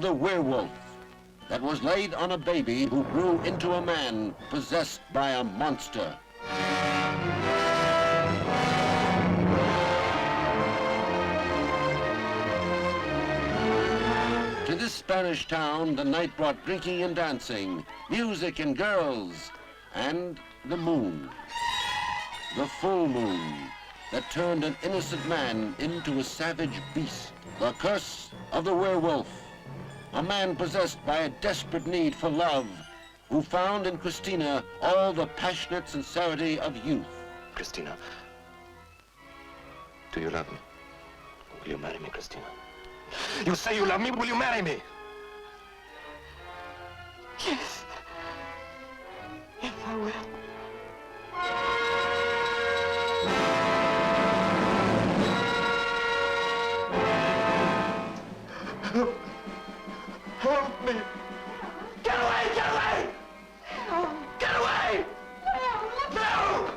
the werewolf that was laid on a baby who grew into a man possessed by a monster. To this Spanish town, the night brought drinking and dancing, music and girls, and the moon. The full moon that turned an innocent man into a savage beast. The curse of the werewolf, a man possessed by a desperate need for love, who found in Christina all the passionate sincerity of youth. Christina, do you love me? Will you marry me, Christina? You say you love me, will you marry me? Yes. Yes, I will. Help me! Get away! Get away! No. Get away! No. No!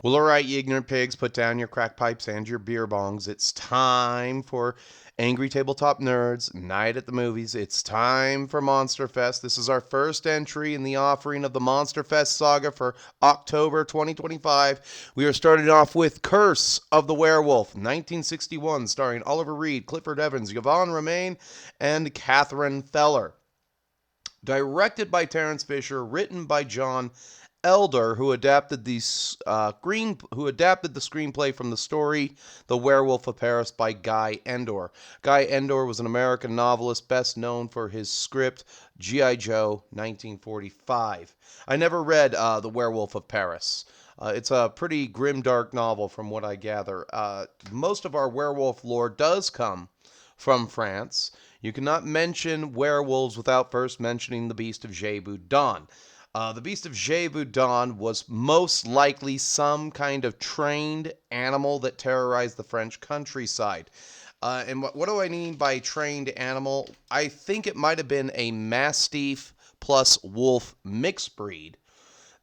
Well, all right, you ignorant pigs, put down your crack pipes and your beer bongs. It's time for Angry Tabletop Nerds, Night at the Movies. It's time for Monster Fest. This is our first entry in the offering of the Monster Fest saga for October 2025. We are starting off with Curse of the Werewolf, 1961, starring Oliver Reed, Clifford Evans, Yvonne Romain, and Catherine Feller. Directed by Terrence Fisher, written by John Elder, who adapted the screenplay from the story The Werewolf of Paris by Guy Endore. Guy Endore was an American novelist best known for his script G.I. Joe 1945. I never read The Werewolf of Paris. It's a pretty grimdark novel from what I gather. Most of our werewolf lore does come from France. You cannot mention werewolves without first mentioning the Beast of Gévaudan. The Beast of Gévaudan was most likely some kind of trained animal that terrorized the French countryside. And what do I mean by trained animal? I think it might have been a Mastiff plus wolf mixed breed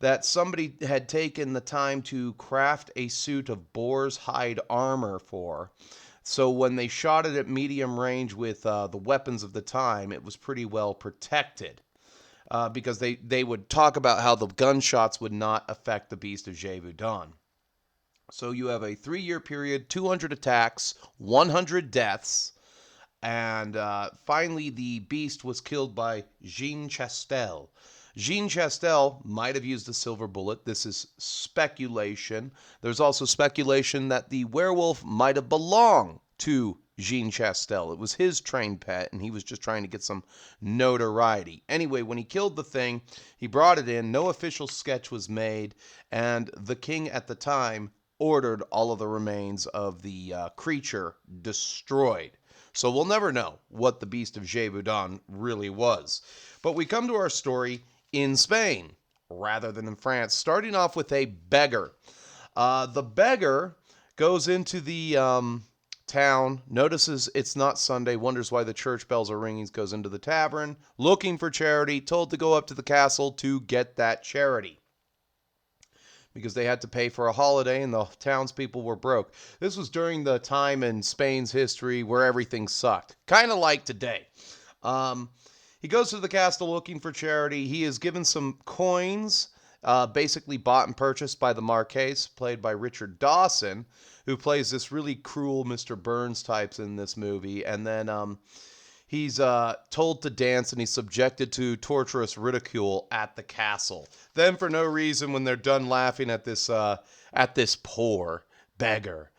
that somebody had taken the time to craft a suit of boar's hide armor for. So when they shot it at medium range with the weapons of the time, it was pretty well protected. Because they would talk about how the gunshots would not affect the Beast of Gévaudan. So you have a 3-year period, 200 attacks, 100 deaths, and finally the Beast was killed by Jean Chastel. Jean Chastel might have used a silver bullet. This is speculation. There's also speculation that the werewolf might have belonged to Jean Chastel. It was his trained pet, and he was just trying to get some notoriety. Anyway, when he killed the thing, he brought it in. No official sketch was made, and the king at the time ordered all of the remains of the creature destroyed. So we'll never know what the Beast of Gévaudan really was. But we come to our story in Spain rather than in France, starting off with a beggar. The beggar goes into the town, notices it's not Sunday, wonders why the church bells are ringing, goes into the tavern, looking for charity, told to go up to the castle to get that charity. Because they had to pay for a holiday and the townspeople were broke. This was during the time in Spain's history where everything sucked. Kind of like today. He goes to the castle looking for charity. He is given some coins, basically bought and purchased by the marquee, played by Richard Dawson, who plays this really cruel Mr. Burns types in this movie. And then he's told to dance, and he's subjected to torturous ridicule at the castle. Then, for no reason, when they're done laughing at this poor beggar,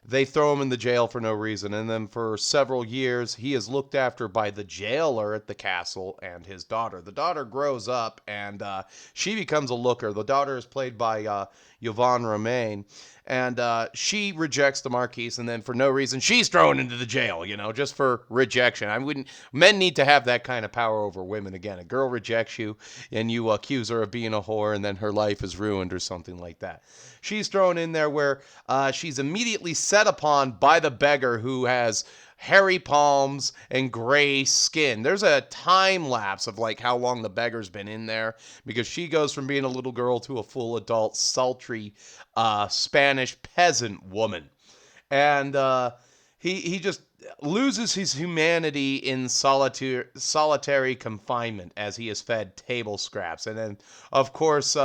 They throw him in the jail for no reason, and then for several years he is looked after by the jailer at the castle and his daughter. The daughter grows up and she becomes a looker. The daughter is played by Yvonne Romain, and she rejects the marquise, and then for no reason she's thrown into the jail, just for rejection. I wouldn't. Men need to have that kind of power over women again. A girl rejects you, and you accuse her of being a whore, and then her life is ruined or something like that. She's thrown in there where she's immediately set upon by the beggar who has hairy palms and gray skin. There's a time lapse of like how long the beggar's been in there, because she goes from being a little girl to a full adult, sultry Spanish peasant woman. And he just loses his humanity in solitary confinement as he is fed table scraps. And then, of course,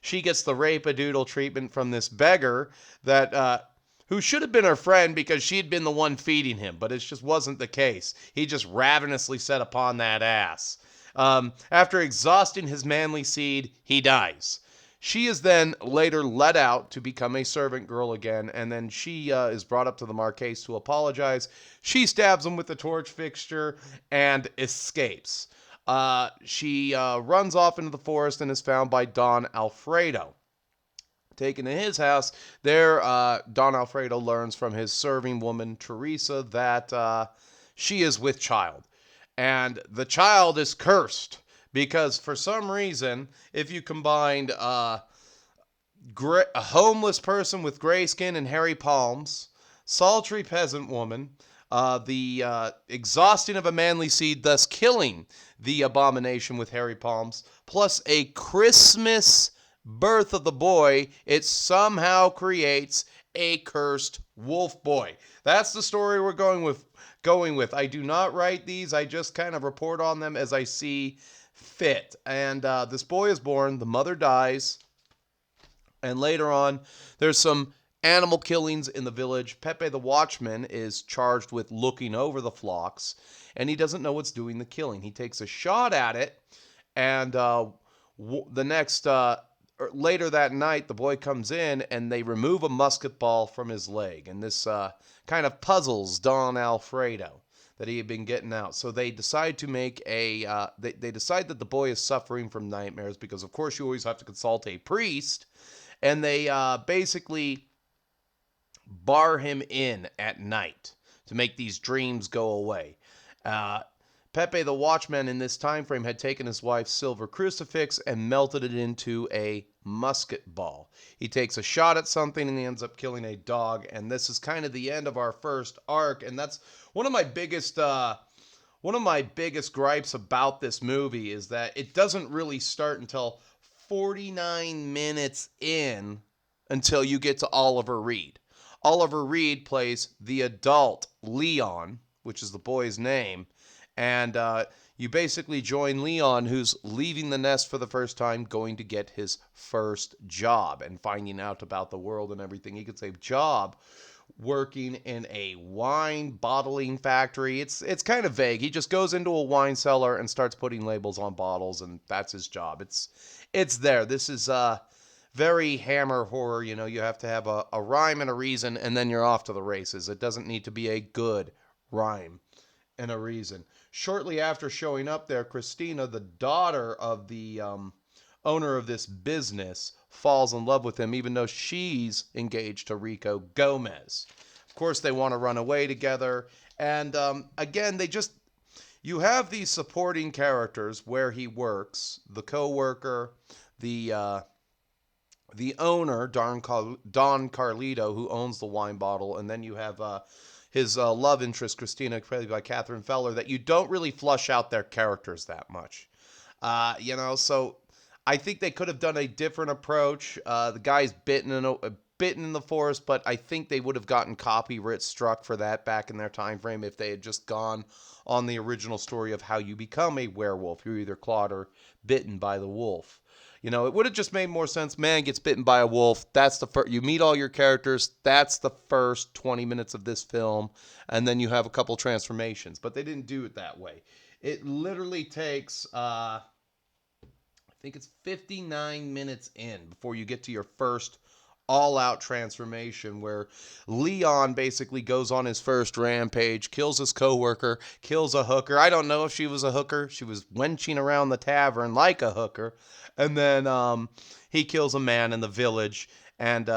she gets the rape-a-doodle treatment from this beggar that who should have been her friend because she had been the one feeding him, but it just wasn't the case. He just ravenously set upon that ass. After exhausting his manly seed, he dies. She is then later let out to become a servant girl again, and then she is brought up to the marquise to apologize. She stabs him with the torch fixture and escapes. She runs off into the forest and is found by Don Alfredo. Taken to his house, there Don Alfredo learns from his serving woman, Teresa, that she is with child. And the child is cursed because for some reason, if you combined a homeless person with gray skin and hairy palms, sultry peasant woman, the exhausting of a manly seed, thus killing the abomination with hairy palms, plus a Christmas birth of the boy, it somehow creates a cursed wolf boy. That's the story we're going with. I do not write these. I just kind of report on them as I see fit. And this boy is born. The mother dies. And later on, there's some animal killings in the village. Pepe the watchman is charged with looking over the flocks, and he doesn't know what's doing the killing. He takes a shot at it, and later that night, the boy comes in and they remove a musket ball from his leg. And this kind of puzzles Don Alfredo that he had been getting out. So they decide to make they decide that the boy is suffering from nightmares because, of course, you always have to consult a priest. And they basically bar him in at night to make these dreams go away. Pepe the watchman in this time frame had taken his wife's silver crucifix and melted it into a musket ball. He takes a shot at something and he ends up killing a dog, and this is kind of the end of our first arc. And that's one of my biggest gripes about this movie is that it doesn't really start until 49 minutes in until you get to Oliver Reed. Oliver Reed plays the adult Leon, which is the boy's name. And you basically join Leon, who's leaving the nest for the first time, going to get his first job and finding out about the world and everything. He could say job working in a wine bottling factory. It's kind of vague. He just goes into a wine cellar and starts putting labels on bottles, and that's his job. It's there. This is very Hammer horror. You have to have a rhyme and a reason, and then you're off to the races. It doesn't need to be a good rhyme and a reason. Shortly after showing up there, Christina, the daughter of the owner of this business, falls in love with him, even though she's engaged to Rico Gomez. Of course, they want to run away together. And again, you have these supporting characters where he works, the co-worker, the owner, Don Carlito, who owns the wine bottle, and then you have his love interest, Christina, played by Catherine Feller, that you don't really flush out their characters that much. So I think they could have done a different approach. The guy's bitten in the forest, but I think they would have gotten copyright struck for that back in their time frame if they had just gone on the original story of how you become a werewolf. You're either clawed or bitten by the wolf. It would have just made more sense. Man gets bitten by a wolf. That's the first. You meet all your characters. That's the first 20 minutes of this film, and then you have a couple transformations. But they didn't do it that way. It literally takes, I think it's 59 minutes in before you get to your first all-out transformation where Leon basically goes on his first rampage, kills his coworker, kills a hooker. I don't know if she was a hooker. She was wenching around the tavern like a hooker. And then he kills a man in the village. And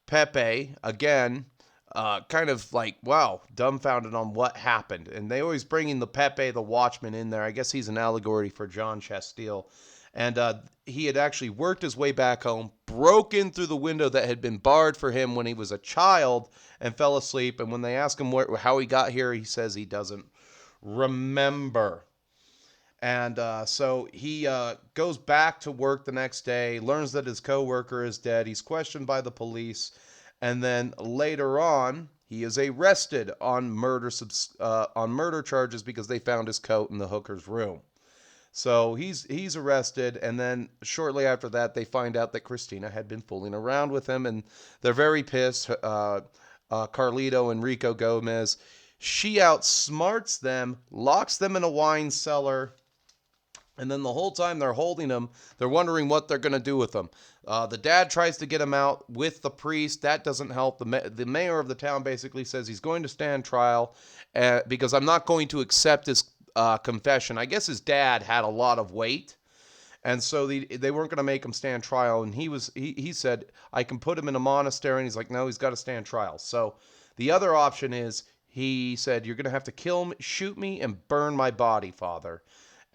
Pepe, again, kind of like, wow, dumbfounded on what happened. And they always bring in the Pepe, the watchman, in there. I guess he's an allegory for John Chastille. And he had actually worked his way back home, broke in through the window that had been barred for him when he was a child, and fell asleep. And when they ask him how he got here, he says he doesn't remember. And so he goes back to work the next day, learns that his coworker is dead. He's questioned by the police. And then later on, he is arrested on murder charges because they found his coat in the hooker's room. So he's arrested, and then shortly after that, they find out that Christina had been fooling around with him, and they're very pissed. Carlito and Rico Gomez, she outsmarts them, locks them in a wine cellar, and then the whole time they're holding him, they're wondering what they're going to do with him. The dad tries to get him out with the priest. That doesn't help. The mayor of the town basically says he's going to stand trial because I'm not going to accept his confession. I guess his dad had a lot of weight, and so they weren't going to make him stand trial. And he said, I can put him in a monastery. And he's like, no, he's got to stand trial. So the other option is, he said, you're going to have to kill me, shoot me, and burn my body, Father.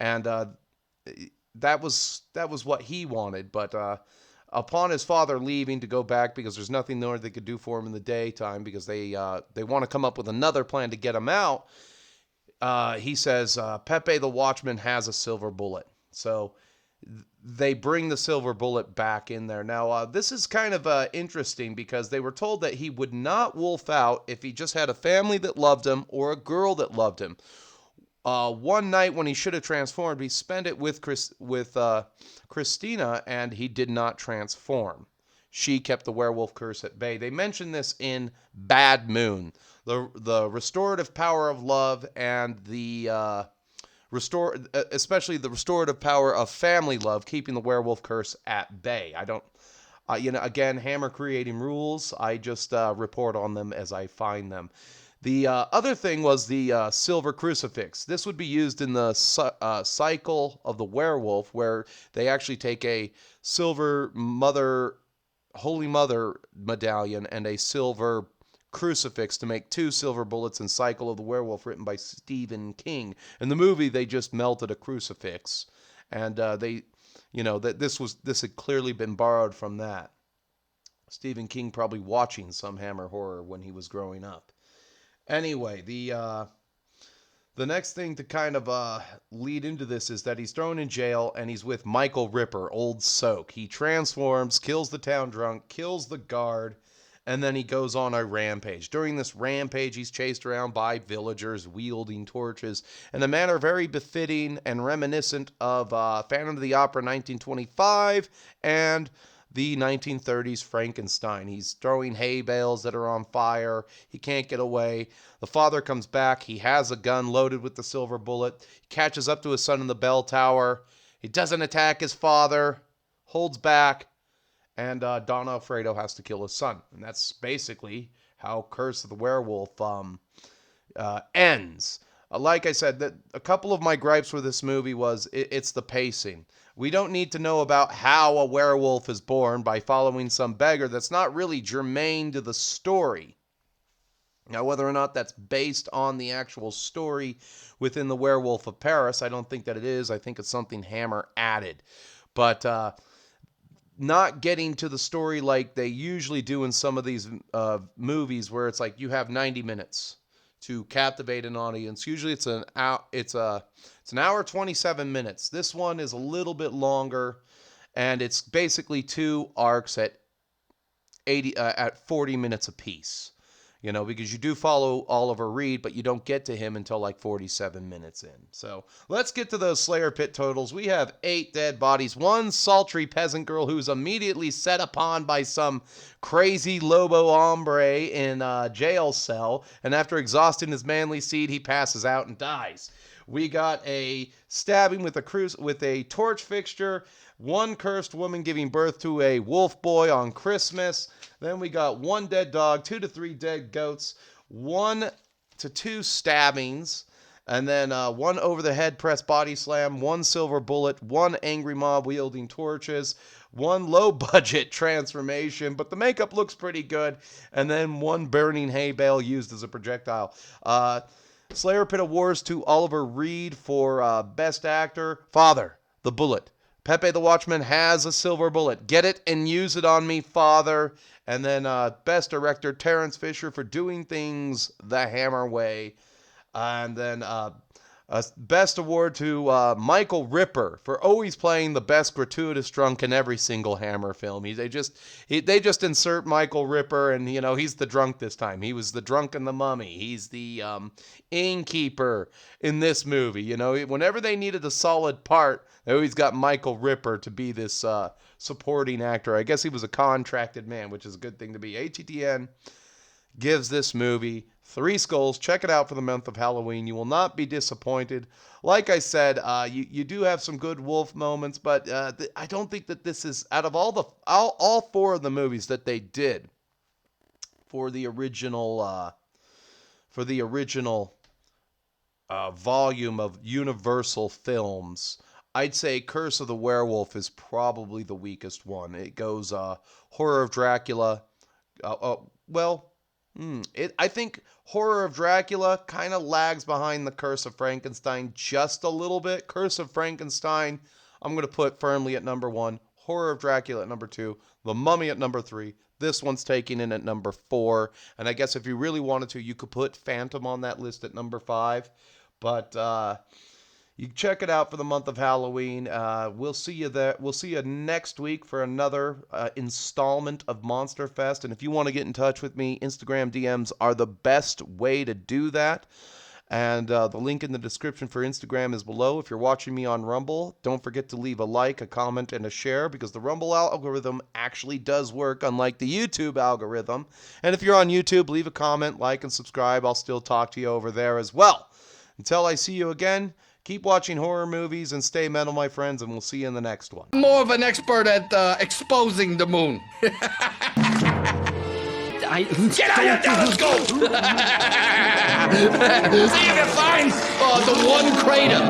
And that was what he wanted. But upon his father leaving to go back, because there's nothing more they could do for him in the daytime, because they want to come up with another plan to get him out, he says, Pepe the watchman has a silver bullet. So they bring the silver bullet back in there. Now, this is kind of interesting because they were told that he would not wolf out if he just had a family that loved him or a girl that loved him. One night when he should have transformed, he spent it with Christina, and he did not transform. She kept the werewolf curse at bay. They mention this in Bad Moon. The restorative power of love and the especially the restorative power of family love, keeping the werewolf curse at bay. I don't, again, Hammer creating rules. I just report on them as I find them. The other thing was the silver crucifix. This would be used in the cycle of the werewolf, where they actually take a silver Holy Mother medallion and a silver crucifix to make two silver bullets in Cycle of the Werewolf, written by Stephen King. In the movie, they just melted a crucifix, and that this had clearly been borrowed from that. Stephen King probably watching some Hammer horror when he was growing up. Anyway, the next thing to kind of lead into this is that he's thrown in jail, and he's with Michael Ripper, Old Soak. He transforms, kills the town drunk, kills the guard, and then he goes on a rampage. During this rampage, he's chased around by villagers wielding torches in a manner very befitting and reminiscent of Phantom of the Opera 1925 and the 1930s Frankenstein. He's throwing hay bales that are on fire. He can't get away. The father comes back. He has a gun loaded with the silver bullet. He catches up to his son in the bell tower. He doesn't attack his father, holds back, and Don Alfredo has to kill his son. And that's basically how Curse of the Werewolf ends. Like I said, that a couple of my gripes with this movie was it's the pacing. We don't need to know about how a werewolf is born by following some beggar that's not really germane to the story. Now, whether or not that's based on the actual story within the Werewolf of Paris, I don't think that it is. I think it's something Hammer added. But not getting to the story like they usually do in some of these movies, where it's like you have 90 minutes to captivate an audience. Usually it's an hour 27 minutes. This one is a little bit longer, and it's basically two arcs at 40 minutes apiece. Because you do follow Oliver Reed, but you don't get to him until like 47 minutes in. So let's get to those Slayer Pit totals. We have 8 dead bodies, 1 sultry peasant girl who's immediately set upon by some crazy Lobo hombre in a jail cell, and after exhausting his manly seed, he passes out and dies. We got a stabbing with a torch fixture, one cursed woman giving birth to a wolf boy on Christmas. Then we got one dead dog, 2 to 3 dead goats, 1 to 2 stabbings, and then one over-the-head press body slam, 1 silver bullet, 1 angry mob wielding torches, 1 low-budget transformation, but the makeup looks pretty good, and then 1 burning hay bale used as a projectile. Slayer Pit Awards to Oliver Reed for Best Actor. Father, the bullet. Pepe the Watchman has a silver bullet. Get it and use it on me, Father. And then Best Director, Terrence Fisher for Doing Things the Hammer Way. And then Best Award to Michael Ripper for always playing the best gratuitous drunk in every single Hammer film. They just insert Michael Ripper, and he's the drunk this time. He was the drunk in The Mummy. He's the innkeeper in this movie. Whenever they needed a solid part, they always got Michael Ripper to be this supporting actor. I guess he was a contracted man, which is a good thing to be. ATTN gives this movie 3 skulls. Check it out for the month of Halloween. You will not be disappointed. Like I said, you do have some good wolf moments, but I don't think that this is, out of all 4 of the movies that they did for the original volume of Universal films, I'd say Curse of the Werewolf is probably the weakest one. It goes Horror of Dracula. I think Horror of Dracula kind of lags behind the Curse of Frankenstein just a little bit. Curse of Frankenstein, I'm going to put firmly at number 1. Horror of Dracula at number 2. The Mummy at number 3. This one's taking in at number 4. And I guess if you really wanted to, you could put Phantom on that list at number 5. But you check it out for the month of Halloween. We'll see you there. We'll see you next week for another installment of Monster Fest. And if you want to get in touch with me, Instagram DMs are the best way to do that. And the link in the description for Instagram is below. If you're watching me on Rumble, don't forget to leave a like, a comment, and a share, because the Rumble algorithm actually does work, unlike the YouTube algorithm. And if you're on YouTube, leave a comment, like, and subscribe. I'll still talk to you over there as well. Until I see you again, keep watching horror movies and stay metal, my friends, and we'll see you in the next one. I'm more of an expert at exposing the moon. Get out of your telescope! See if you find the one crater.